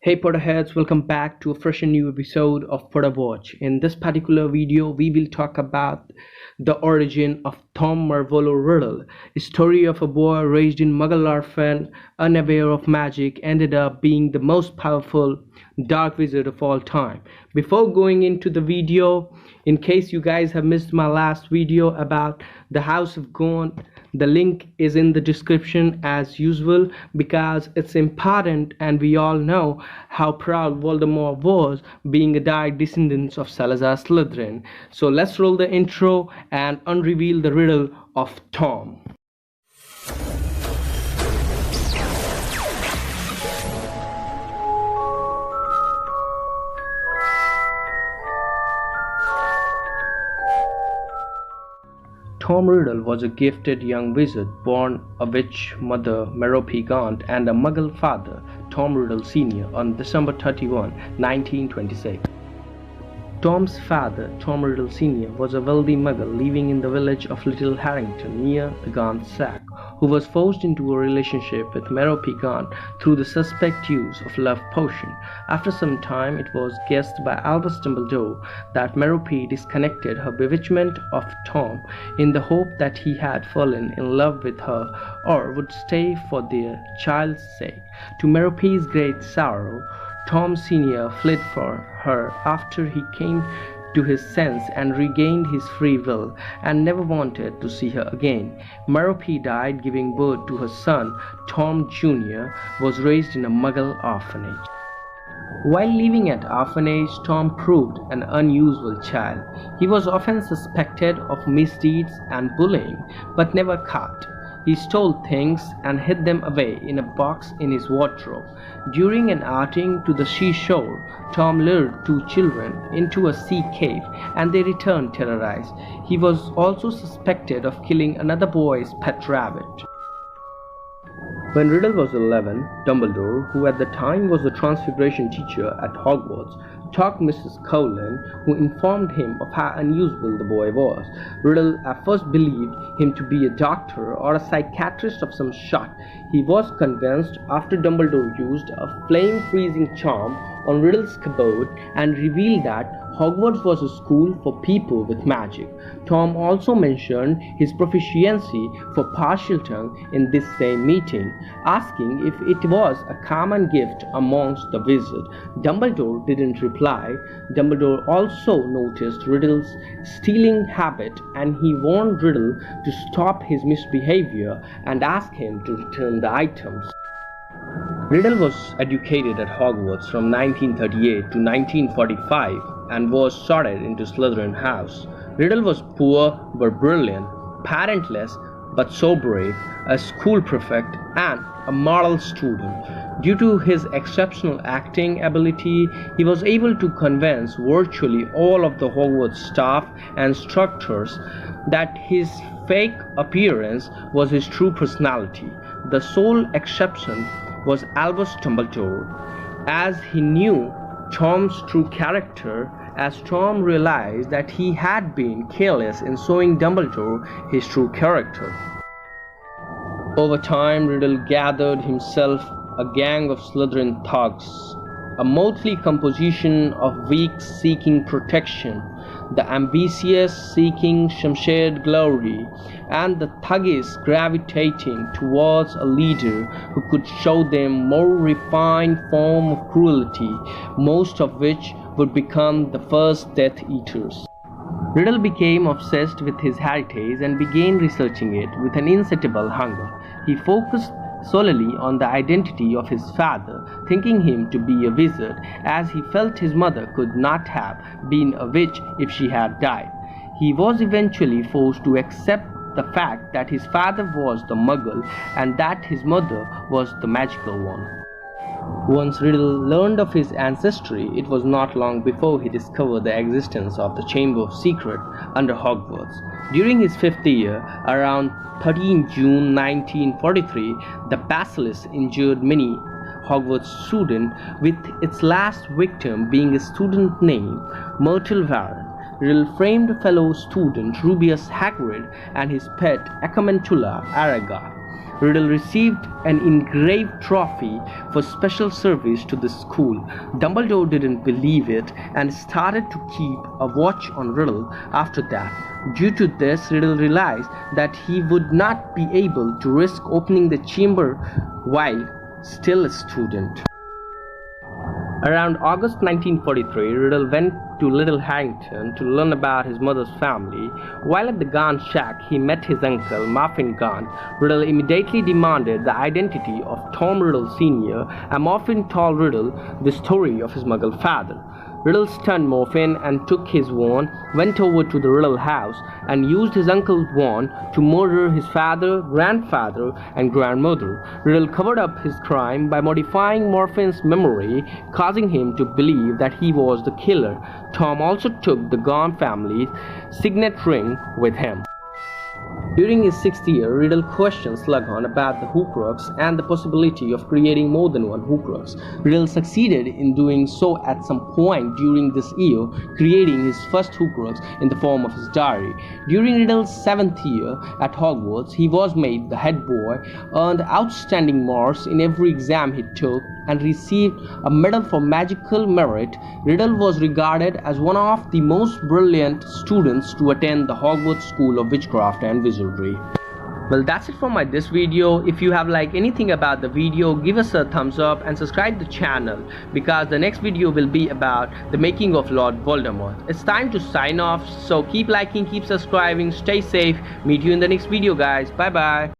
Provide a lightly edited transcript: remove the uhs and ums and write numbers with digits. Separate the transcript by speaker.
Speaker 1: Hey Potterheads, welcome back to a fresh and new episode of Potterwatch. In this particular video, we will talk about the origin of Tom Marvolo Riddle, a story of a boy raised in Muggle orphan, unaware of magic, ended up being the most powerful dark wizard of all time. Before going into the video, in case you guys have missed my last video about the House of Gaunt, the link is in the description as usual because it's important, and we all know how proud Voldemort was, being a direct descendant of Salazar Slytherin. So let's roll the intro and unreveal the riddle of Tom. Tom Riddle was a gifted young wizard born a witch mother, Merope Gaunt, and a Muggle father, Tom Riddle Sr., on December 31, 1926. Tom's father, Tom Riddle Sr., was a wealthy Muggle living in the village of Little Harrington near the Gaunt Sack, who was forced into a relationship with Merope Gaunt through the suspect use of love potion. After some time, it was guessed by Albus Dumbledore that Merope disconnected her bewitchment of Tom in the hope that he had fallen in love with her or would stay for their child's sake. To Merope's great sorrow, Tom Sr. fled for her after he came to his sense and regained his free will, and never wanted to see her again. Merope died giving birth to her son. Tom Jr. was raised in a Muggle orphanage. While living at orphanage, Tom proved an unusual child. He was often suspected of misdeeds and bullying, but never caught. He stole things and hid them away in a box in his wardrobe. During an outing to the seashore, Tom lured two children into a sea cave and they returned terrorized. He was also suspected of killing another boy's pet rabbit. When Riddle was 11, Dumbledore, who at the time was the Transfiguration teacher at Hogwarts, talked Mrs. Cowlin, who informed him of how unusual the boy was. Riddle at first believed him to be a doctor or a psychiatrist of some sort. He was convinced after Dumbledore used a flame-freezing charm on Riddle's cupboard and revealed that Hogwarts was a school for people with magic. Tom also mentioned his proficiency for partial tongue in this same meeting, asking if it was a common gift amongst the wizards. Dumbledore didn't reply. Dumbledore also noticed Riddle's stealing habit, and he warned Riddle to stop his misbehavior and asked him to return the items. Riddle was educated at Hogwarts from 1938 to 1945 and was sorted into Slytherin House. Riddle was poor but brilliant, parentless but so brave, a school prefect and a model student. Due to his exceptional acting ability, he was able to convince virtually all of the Hogwarts staff and instructors that his fake appearance was his true personality. The sole exception was Albus Dumbledore, as he knew Tom's true character, as Tom realized that he had been careless in showing Dumbledore his true character. Over time, Riddle gathered himself a gang of Slytherin thugs, a motley composition of weaks seeking protection, the ambitious seeking some shared glory, and the thuggies gravitating towards a leader who could show them more refined form of cruelty, most of which would become the first Death Eaters. Riddle became obsessed with his heritage and began researching it with an insatiable hunger. He focused solely on the identity of his father, thinking him to be a wizard, as he felt his mother could not have been a witch if she had died. He was eventually forced to accept the fact that his father was the Muggle and that his mother was the magical one. Once Riddle learned of his ancestry, it was not long before he discovered the existence of the Chamber of Secrets under Hogwarts. During his 5th year, around 13 June 1943, the basilisk injured many Hogwarts students, with its last victim being a student named Myrtle Warren. Riddle framed fellow student Rubius Hagrid and his pet Acamantula Araga. Riddle received an engraved trophy for special service to the school. Dumbledore didn't believe it and started to keep a watch on Riddle after that. Due to this, Riddle realized that he would not be able to risk opening the chamber while still a student. Around August 1943, Riddle went to Little Harrington to learn about his mother's family. While at the Gaunt shack, he met his uncle, Muffin Gaunt. Riddle immediately demanded the identity of Tom Riddle Sr., and Muffin told Riddle the story of his Muggle father. Riddle stunned Muffin and took his wand, went over to the Riddle house, and used his uncle's wand to murder his father, grandfather, and grandmother. Riddle covered up his crime by modifying Muffin's memory, causing him to believe that he was the killer. Tom also took the Gaunt family's signet ring with him. During his 6th year, Riddle questioned Slughorn about the Horcrux and the possibility of creating more than one Horcrux. Riddle succeeded in doing so at some point during this year, creating his first Horcrux in the form of his diary. During Riddle's 7th year at Hogwarts, he was made the head boy, earned outstanding marks in every exam he took, and received a medal for magical merit. Riddle was regarded as one of the most brilliant students to attend the Hogwarts School of Witchcraft and Wizardry. Well, that's it for this video. If you have liked anything about the video, give us a thumbs up and subscribe the channel, because the next video will be about the making of Lord Voldemort. It's time to sign off, so keep liking, keep subscribing, stay safe. Meet you in the next video, guys. Bye bye.